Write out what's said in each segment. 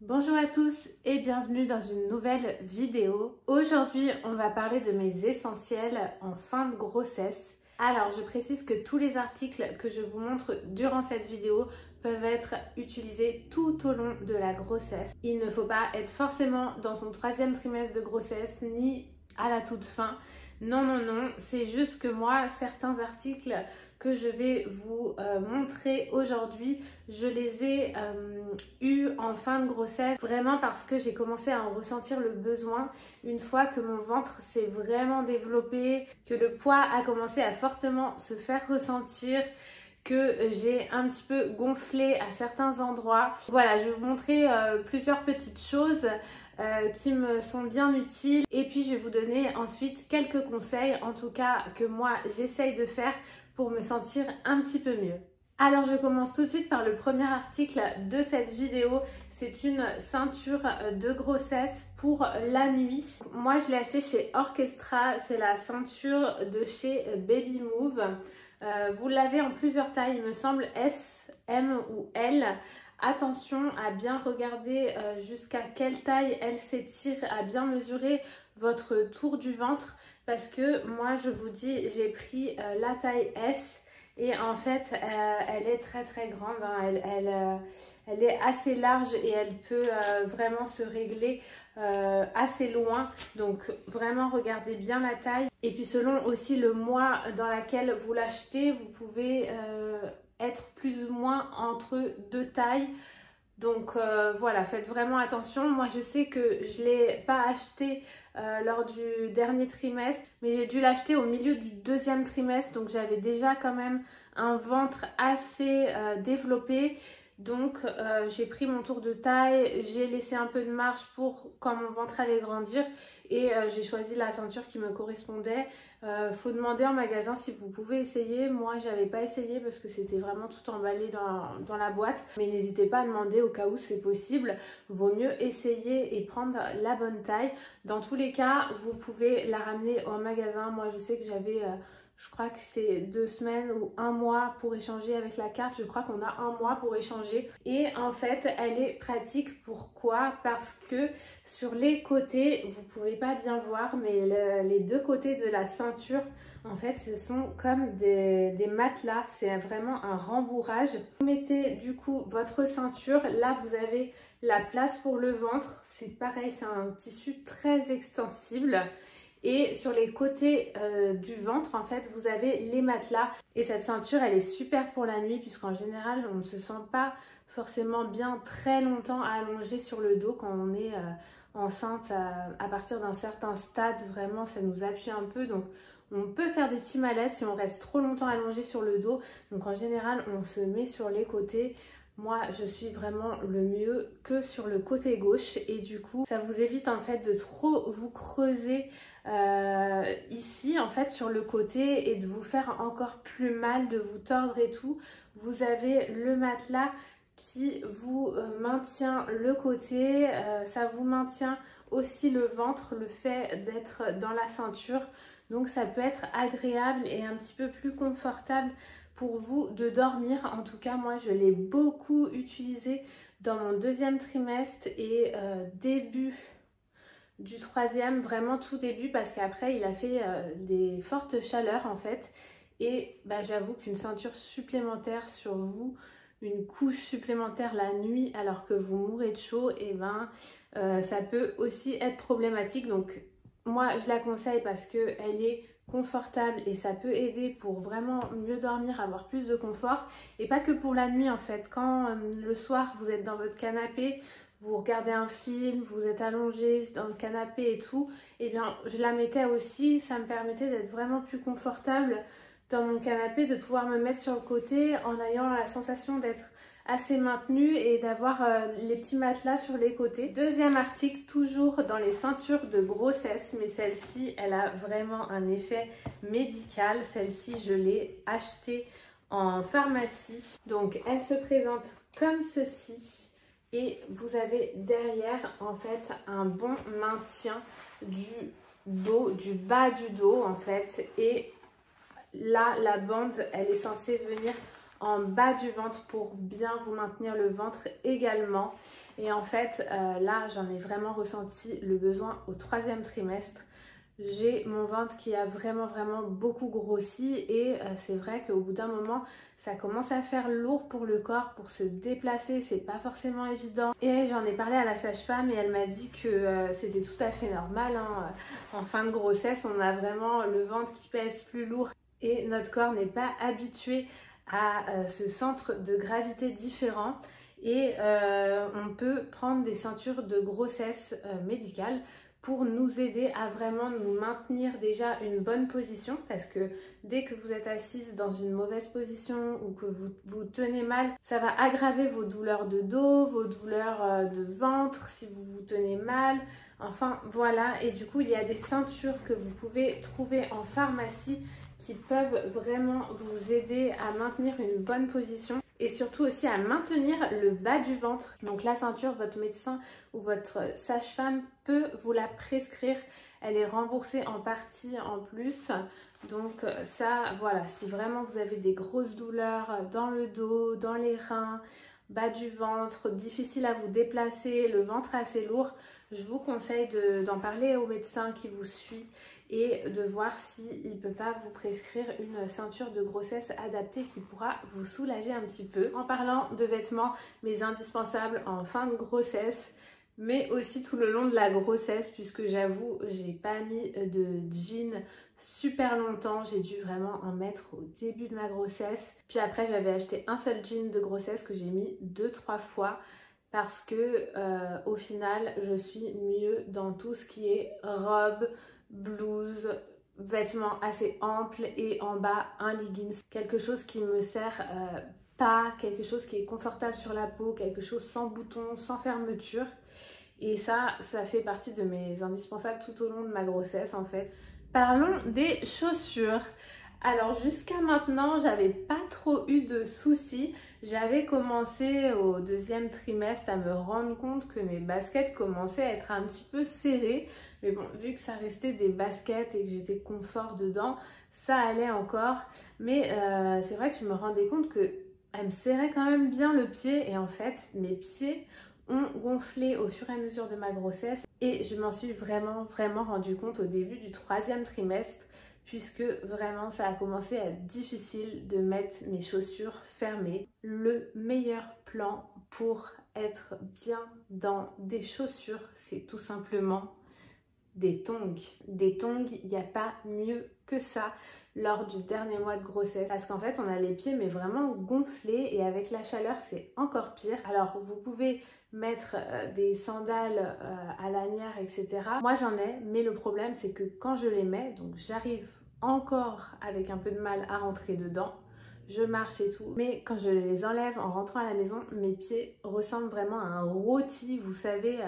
Bonjour à tous et bienvenue dans une nouvelle vidéo. Aujourd'hui, on va parler de mes essentiels en fin de grossesse. Alors, je précise que tous les articles que je vous montre durant cette vidéo peuvent être utilisés tout au long de la grossesse. Il ne faut pas être forcément dans son 3e trimestre de grossesse ni à la toute fin. Non, non, non, c'est juste que moi, certains articles que je vais vous montrer aujourd'hui, je les ai eus en fin de grossesse, vraiment parce que j'ai commencé à en ressentir le besoin une fois que mon ventre s'est vraiment développé, que le poids a commencé à fortement se faire ressentir, que j'ai un petit peu gonflé à certains endroits. Voilà, je vais vous montrer plusieurs petites choses qui me sont bien utiles et puis je vais vous donner ensuite quelques conseils, en tout cas que moi j'essaye de faire pour me sentir un petit peu mieux. Alors je commence tout de suite par le premier article de cette vidéo. C'est une ceinture de grossesse pour la nuit. Moi je l'ai acheté chez Orchestra, c'est la ceinture de chez Baby Move. Vous l'avez en plusieurs tailles, il me semble S, M ou L. Attention à bien regarder jusqu'à quelle taille elle s'étire, à bien mesurer votre tour du ventre parce que moi je vous dis, j'ai pris la taille S et en fait elle est très grande, hein. Elle est assez large et elle peut vraiment se régler assez loin, donc vraiment regardez bien la taille et puis selon aussi le mois dans lequel vous l'achetez, vous pouvez être plus ou moins entre deux tailles. Donc voilà, faites vraiment attention. Moi je sais que je ne l'ai pas acheté lors du dernier trimestre, mais j'ai dû l'acheter au milieu du 2e trimestre, donc j'avais déjà quand même un ventre assez développé. Donc j'ai pris mon tour de taille, j'ai laissé un peu de marge pour quand mon ventre allait grandir et j'ai choisi la ceinture qui me correspondait. Faut demander en magasin si vous pouvez essayer. Moi j'avais pas essayé parce que c'était vraiment tout emballé dans la boîte, mais n'hésitez pas à demander au cas où c'est possible. Vaut mieux essayer et prendre la bonne taille. Dans tous les cas, vous pouvez la ramener en magasin. Moi je sais que j'avais je crois que c'est 2 semaines ou 1 mois pour échanger avec la carte. Je crois qu'on a 1 mois pour échanger. Et en fait, elle est pratique. Pourquoi? Parce que sur les côtés, vous pouvez pas bien voir, mais les deux côtés de la ceinture, en fait, ce sont comme des matelas. C'est vraiment un rembourrage. Vous mettez du coup votre ceinture. Là, vous avez la place pour le ventre. C'est pareil, c'est un tissu très extensible. Et sur les côtés du ventre, en fait, vous avez les matelas. Et cette ceinture, elle est super pour la nuit puisqu'en général, on ne se sent pas forcément bien très longtemps allongé sur le dos quand on est enceinte. À partir d'un certain stade, vraiment, ça nous appuie un peu. Donc, on peut faire des petits malaises si on reste trop longtemps allongé sur le dos. Donc, en général, on se met sur les côtés. Moi, je suis vraiment le mieux que sur le côté gauche et du coup, ça vous évite en fait de trop vous creuser ici en fait sur le côté et de vous faire encore plus mal, de vous tordre et tout. Vous avez le matelas qui vous maintient le côté, ça vous maintient aussi le ventre, le fait d'être dans la ceinture. Donc ça peut être agréable et un petit peu plus confortable pour vous de dormir. En tout cas, moi, je l'ai beaucoup utilisé dans mon 2e trimestre et début du 3e, vraiment tout début, parce qu'après, il a fait des fortes chaleurs, en fait. Et bah, j'avoue qu'une ceinture supplémentaire sur vous, une couche supplémentaire la nuit, alors que vous mourrez de chaud, et ben, ça peut aussi être problématique. Donc, moi, je la conseille parce qu'elle est confortable et ça peut aider pour vraiment mieux dormir, avoir plus de confort et pas que pour la nuit en fait. Quand le soir vous êtes dans votre canapé, vous regardez un film, vous êtes allongé dans le canapé et tout, et bien je la mettais aussi, ça me permettait d'être vraiment plus confortable dans mon canapé, de pouvoir me mettre sur le côté en ayant la sensation d'être assez maintenue et d'avoir les petits matelas sur les côtés. 2e article, toujours dans les ceintures de grossesse, mais celle-ci, elle a vraiment un effet médical. Celle-ci, je l'ai achetée en pharmacie. Donc, elle se présente comme ceci et vous avez derrière, en fait, un bon maintien du dos, du bas du dos, en fait. Et là, la bande, elle est censée venir en bas du ventre pour bien vous maintenir le ventre également. Et en fait, là, j'en ai vraiment ressenti le besoin au 3e trimestre. J'ai mon ventre qui a vraiment beaucoup grossi et c'est vrai qu'au bout d'un moment ça commence à faire lourd pour le corps, pour se déplacer, c'est pas forcément évident. Et j'en ai parlé à la sage-femme et elle m'a dit que c'était tout à fait normal, hein. En fin de grossesse, on a vraiment le ventre qui pèse plus lourd et notre corps n'est pas habitué à ce centre de gravité différent. Et on peut prendre des ceintures de grossesse médicale pour nous aider à vraiment nous maintenir déjà une bonne position, parce que dès que vous êtes assise dans une mauvaise position ou que vous tenez mal, ça va aggraver vos douleurs de dos, vos douleurs de ventre si vous vous tenez mal. Enfin voilà, et du coup il y a des ceintures que vous pouvez trouver en pharmacie qui peuvent vraiment vous aider à maintenir une bonne position et surtout aussi à maintenir le bas du ventre. Donc la ceinture, votre médecin ou votre sage-femme peut vous la prescrire. Elle est remboursée en partie en plus. Donc ça, voilà, si vraiment vous avez des grosses douleurs dans le dos, dans les reins, bas du ventre, difficile à vous déplacer, le ventre assez lourd, je vous conseille d'en parler au médecin qui vous suit et de voir s'il ne peut pas vous prescrire une ceinture de grossesse adaptée qui pourra vous soulager un petit peu. En parlant de vêtements, mes indispensables en fin de grossesse, mais aussi tout le long de la grossesse, puisque j'avoue, j'ai pas mis de jean super longtemps, j'ai dû vraiment en mettre au début de ma grossesse. Puis après, j'avais acheté un seul jean de grossesse que j'ai mis 2-3 fois parce que au final, je suis mieux dans tout ce qui est robe, blouse, vêtements assez amples et en bas un leggings. Quelque chose qui me sert pas, quelque chose qui est confortable sur la peau, quelque chose sans boutons, sans fermeture. Et ça fait partie de mes indispensables tout au long de ma grossesse en fait. Parlons des chaussures. Alors jusqu'à maintenant, j'avais pas trop eu de soucis. J'avais commencé au 2e trimestre à me rendre compte que mes baskets commençaient à être un petit peu serrées. Mais bon, vu que ça restait des baskets et que j'étais confort dedans, ça allait encore. Mais c'est vrai que je me rendais compte qu'elles me serraient quand même bien le pied. Et en fait, mes pieds ont gonflé au fur et à mesure de ma grossesse. Et je m'en suis vraiment rendu compte au début du 3e trimestre, puisque vraiment ça a commencé à être difficile de mettre mes chaussures fermées. Le meilleur plan pour être bien dans des chaussures, c'est tout simplement des tongs. Des tongs, il n'y a pas mieux que ça lors du dernier mois de grossesse, parce qu'en fait on a les pieds mais vraiment gonflés et avec la chaleur c'est encore pire. Alors vous pouvez mettre des sandales à lanières, etc. Moi j'en ai, mais le problème c'est que quand je les mets, donc j'arrive encore avec un peu de mal à rentrer dedans, je marche et tout, mais quand je les enlève en rentrant à la maison, mes pieds ressemblent vraiment à un rôti, vous savez,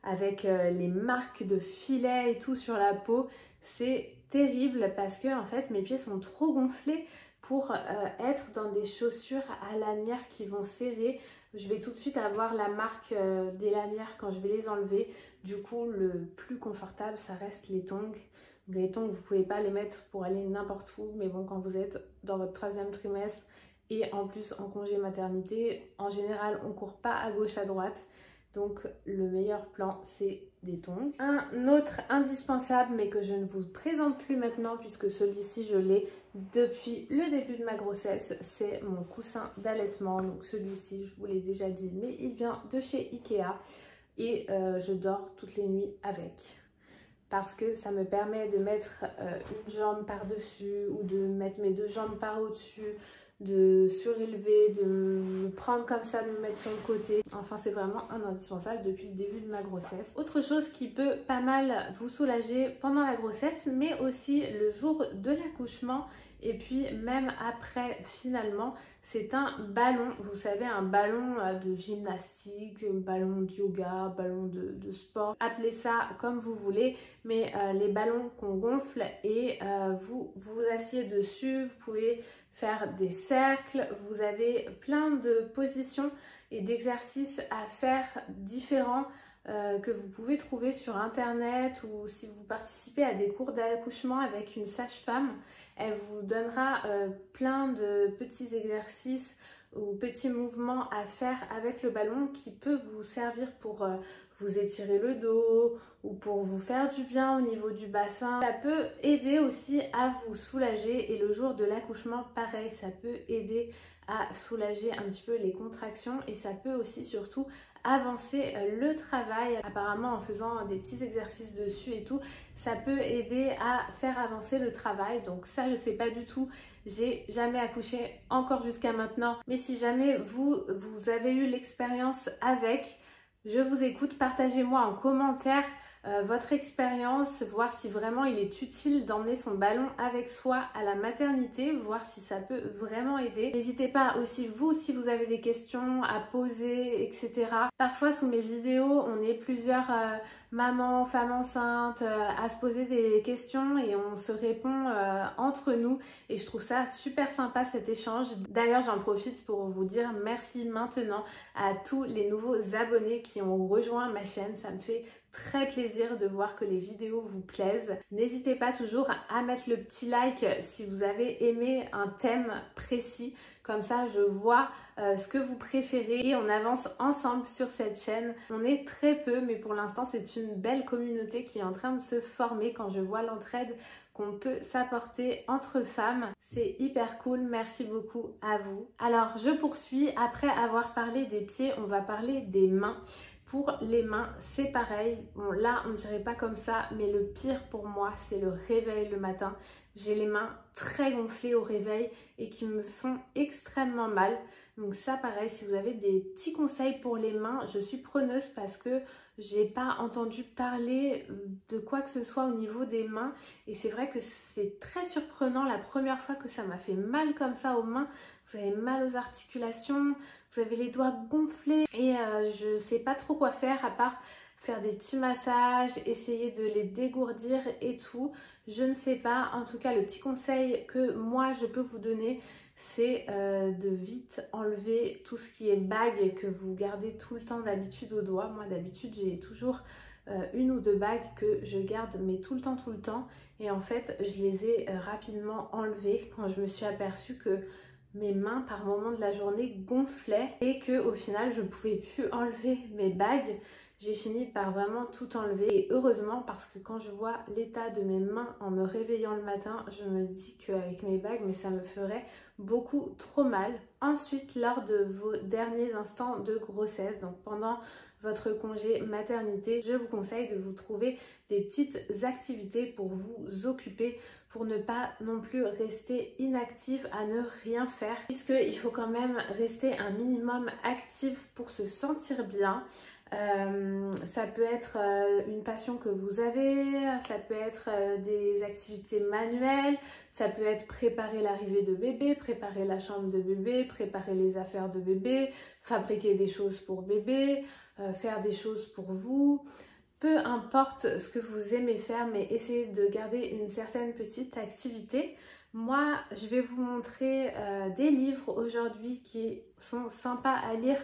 avec les marques de filets et tout sur la peau. C'est terrible parce que en fait mes pieds sont trop gonflés pour être dans des chaussures à lanières qui vont serrer. Je vais tout de suite avoir la marque des lanières quand je vais les enlever. Du coup, le plus confortable, ça reste les tongs. Les tongs, vous ne pouvez pas les mettre pour aller n'importe où, mais bon, quand vous êtes dans votre 3e trimestre et en plus en congé maternité, en général, on ne court pas à gauche, à droite. Donc le meilleur plan, c'est des tongs. Un autre indispensable, mais que je ne vous présente plus maintenant puisque celui-ci, je l'ai depuis le début de ma grossesse, c'est mon coussin d'allaitement. Donc celui-ci, je vous l'ai déjà dit, mais il vient de chez Ikea et je dors toutes les nuits avec. Parce que ça me permet de mettre une jambe par-dessus ou de mettre mes 2 jambes par au-dessus, de surélever, de me prendre comme ça, de me mettre sur le côté. Enfin, c'est vraiment un indispensable depuis le début de ma grossesse. Autre chose qui peut pas mal vous soulager pendant la grossesse, mais aussi le jour de l'accouchement et puis même après finalement, c'est un ballon. Vous savez, un ballon de gymnastique, un ballon de yoga, ballon de sport. Appelez ça comme vous voulez, mais les ballons qu'on gonfle et vous vous asseyez dessus, vous pouvez faire des cercles, vous avez plein de positions et d'exercices à faire différents que vous pouvez trouver sur internet ou si vous participez à des cours d'accouchement avec une sage-femme, elle vous donnera plein de petits exercices ou petit mouvement à faire avec le ballon qui peut vous servir pour vous étirer le dos ou pour vous faire du bien au niveau du bassin. Ça peut aider aussi à vous soulager et le jour de l'accouchement, pareil, ça peut aider à soulager un petit peu les contractions et ça peut aussi surtout avancer le travail. Apparemment en faisant des petits exercices dessus et tout, ça peut aider à faire avancer le travail. Donc ça je sais pas du tout, j'ai jamais accouché encore jusqu'à maintenant, mais si jamais vous avez eu l'expérience avec, je vous écoute, partagez-moi en commentaire votre expérience, voir si vraiment il est utile d'emmener son ballon avec soi à la maternité, voir si ça peut vraiment aider. N'hésitez pas aussi vous, si vous avez des questions à poser, etc. Parfois sous mes vidéos, on est plusieurs mamans, femmes enceintes à se poser des questions et on se répond entre nous et je trouve ça super sympa cet échange. D'ailleurs j'en profite pour vous dire merci maintenant à tous les nouveaux abonnés qui ont rejoint ma chaîne, ça me fait très plaisir de voir que les vidéos vous plaisent. N'hésitez pas toujours à mettre le petit like si vous avez aimé un thème précis. Comme ça, je vois ce que vous préférez et on avance ensemble sur cette chaîne. On est très peu, mais pour l'instant, c'est une belle communauté qui est en train de se former quand je vois l'entraide qu'on peut s'apporter entre femmes. C'est hyper cool, merci beaucoup à vous. Alors, je poursuis. Après avoir parlé des pieds, on va parler des mains. Pour les mains, c'est pareil. Bon, là, on ne dirait pas comme ça, mais le pire pour moi, c'est le réveil le matin. J'ai les mains très gonflées au réveil et qui me font extrêmement mal. Donc ça, pareil, si vous avez des petits conseils pour les mains, je suis preneuse parce que j'ai pas entendu parler de quoi que ce soit au niveau des mains. Et c'est vrai que c'est très surprenant la première fois que ça m'a fait mal comme ça aux mains. Vous avez mal aux articulations, vous avez les doigts gonflés et je sais pas trop quoi faire à part faire des petits massages, essayer de les dégourdir et tout. Je ne sais pas. En tout cas, le petit conseil que moi je peux vous donner, c'est de vite enlever tout ce qui est bague que vous gardez tout le temps d'habitude au doigt. Moi d'habitude j'ai toujours une ou deux bagues que je garde mais tout le temps et en fait je les ai rapidement enlevées quand je me suis aperçue que mes mains par moments de la journée gonflaient et que au final je ne pouvais plus enlever mes bagues. J'ai fini par vraiment tout enlever et heureusement parce que quand je vois l'état de mes mains en me réveillant le matin, je me dis qu'avec mes bagues, mais ça me ferait beaucoup trop mal. Ensuite, lors de vos derniers instants de grossesse, donc pendant votre congé maternité, je vous conseille de vous trouver des petites activités pour vous occuper, pour ne pas non plus rester inactive à ne rien faire, puisqu'il faut quand même rester un minimum actif pour se sentir bien. Ça peut être une passion que vous avez, ça peut être des activités manuelles, ça peut être préparer l'arrivée de bébé, préparer la chambre de bébé, préparer les affaires de bébé, fabriquer des choses pour bébé, faire des choses pour vous. Peu importe ce que vous aimez faire, mais essayez de garder une certaine petite activité. Moi, je vais vous montrer des livres aujourd'hui qui sont sympas à lire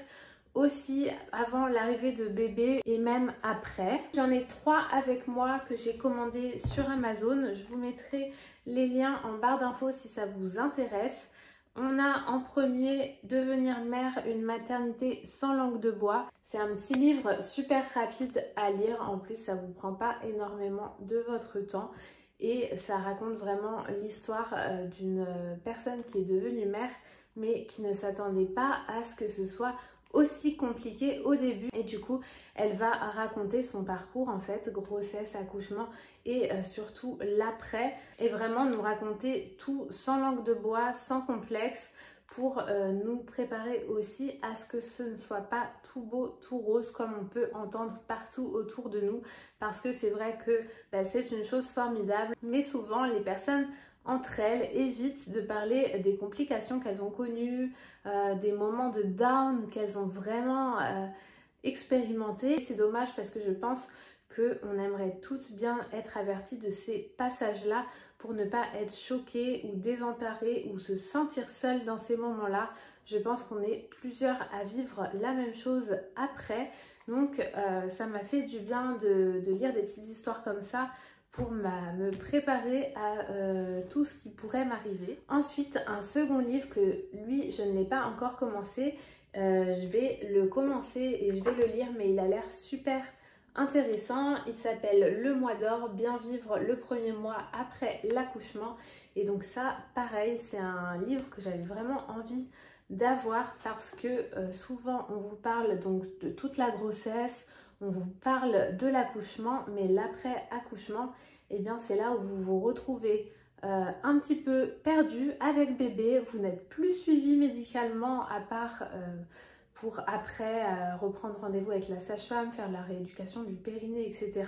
aussi avant l'arrivée de bébé et même après. J'en ai 3 avec moi que j'ai commandé sur Amazon. Je vous mettrai les liens en barre d'infos si ça vous intéresse. On a en premier Devenir mère, une maternité sans langue de bois. C'est un petit livre super rapide à lire. En plus, ça vous prend pas énormément de votre temps. Et ça raconte vraiment l'histoire d'une personne qui est devenue mère, mais qui ne s'attendait pas à ce que ce soit aussi compliqué au début et du coup elle va raconter son parcours en fait, grossesse, accouchement et surtout l'après et vraiment nous raconter tout sans langue de bois, sans complexe pour nous préparer aussi à ce que ce ne soit pas tout beau, tout rose comme on peut entendre partout autour de nous parce que c'est vrai que c'est une chose formidable mais souvent les personnes entre elles évitent de parler des complications qu'elles ont connues, des moments de down qu'elles ont vraiment expérimenté. C'est dommage parce que je pense qu'on aimerait toutes bien être averties de ces passages-là pour ne pas être choquées ou désemparées ou se sentir seule dans ces moments-là. Je pense qu'on est plusieurs à vivre la même chose après. Donc ça m'a fait du bien de lire des petites histoires comme ça pour me préparer à tout ce qui pourrait m'arriver. Ensuite, un second livre que lui, je ne l'ai pas encore commencé. Je vais le commencer et je vais le lire, mais il a l'air super intéressant. Il s'appelle Le mois d'or, bien vivre le premier mois après l'accouchement. Et donc ça, pareil, c'est un livre que j'avais vraiment envie d'avoir parce que souvent on vous parle donc de toute la grossesse, on vous parle de l'accouchement, mais l'après-accouchement, eh bien c'est là où vous vous retrouvez un petit peu perdu avec bébé. Vous n'êtes plus suivi médicalement à part pour après reprendre rendez-vous avec la sage-femme, faire la rééducation du périnée, etc.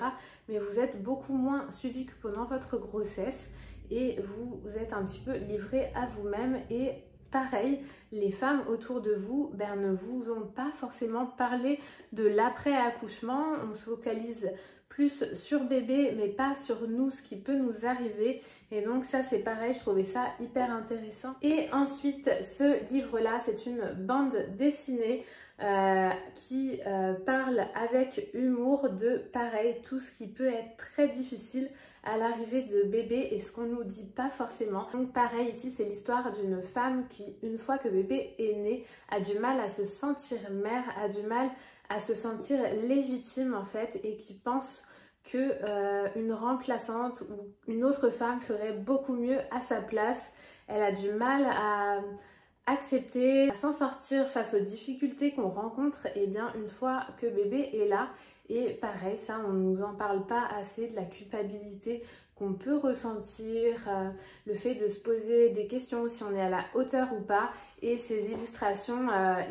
Mais vous êtes beaucoup moins suivi que pendant votre grossesse et vous êtes un petit peu livré à vous-même. Et pareil, les femmes autour de vous ne vous ont pas forcément parlé de l'après-accouchement. On se focalise plus sur bébé, mais pas sur nous, ce qui peut nous arriver. Et donc ça, c'est pareil, je trouvais ça hyper intéressant. Et ensuite, ce livre-là, c'est une bande dessinée qui parle avec humour de, pareil, tout ce qui peut être très difficile à l'arrivée de bébé et ce qu'on nous dit pas forcément. Donc pareil, ici c'est l'histoire d'une femme qui, une fois que bébé est né, a du mal à se sentir mère, a du mal à se sentir légitime en fait, et qui pense que une remplaçante ou une autre femme ferait beaucoup mieux à sa place. Elle a du mal à accepter, à s'en sortir face aux difficultés qu'on rencontre, et bien une fois que bébé est là. Et pareil, ça on ne nous en parle pas assez, de la culpabilité qu'on peut ressentir, le fait de se poser des questions si on est à la hauteur ou pas. Et ces illustrations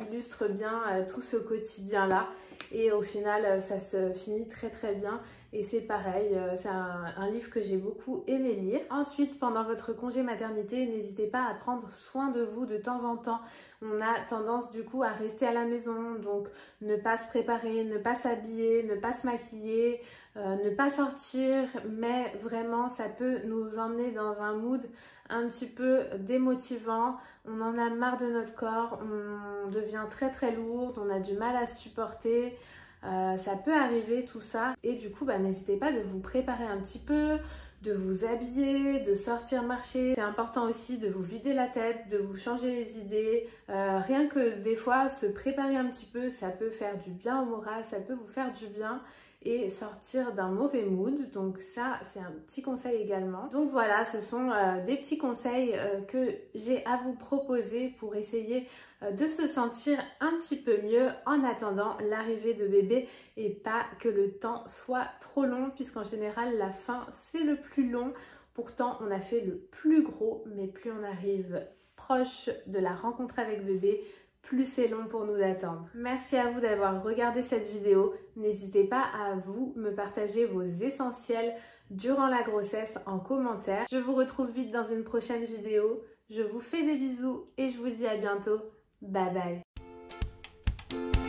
illustrent bien tout ce quotidien-là. Et au final, ça se finit très très bien. Et c'est pareil, c'est un livre que j'ai beaucoup aimé lire. Ensuite, pendant votre congé maternité, n'hésitez pas à prendre soin de vous de temps en temps. On a tendance du coup à rester à la maison, donc ne pas se préparer, ne pas s'habiller, ne pas se maquiller, ne pas sortir, mais vraiment ça peut nous emmener dans un mood un petit peu démotivant. On en a marre de notre corps, on devient très très lourde, on a du mal à se supporter. Ça peut arriver tout ça, et du coup n'hésitez pas de vous préparer un petit peu, de vous habiller, de sortir marcher. C'est important aussi de vous vider la tête, de vous changer les idées. Rien que des fois se préparer un petit peu, ça peut faire du bien au moral, ça peut vous faire du bien et sortir d'un mauvais mood. Donc ça, c'est un petit conseil également. Donc voilà, ce sont des petits conseils que j'ai à vous proposer pour essayer de se sentir un petit peu mieux en attendant l'arrivée de bébé, et pas que le temps soit trop long, puisqu'en général la fin c'est le plus long. Pourtant on a fait le plus gros, mais plus on arrive proche de la rencontre avec bébé, plus c'est long pour nous attendre. Merci à vous d'avoir regardé cette vidéo. N'hésitez pas à vous me partager vos essentiels durant la grossesse en commentaire. Je vous retrouve vite dans une prochaine vidéo. Je vous fais des bisous et je vous dis à bientôt. Bye bye.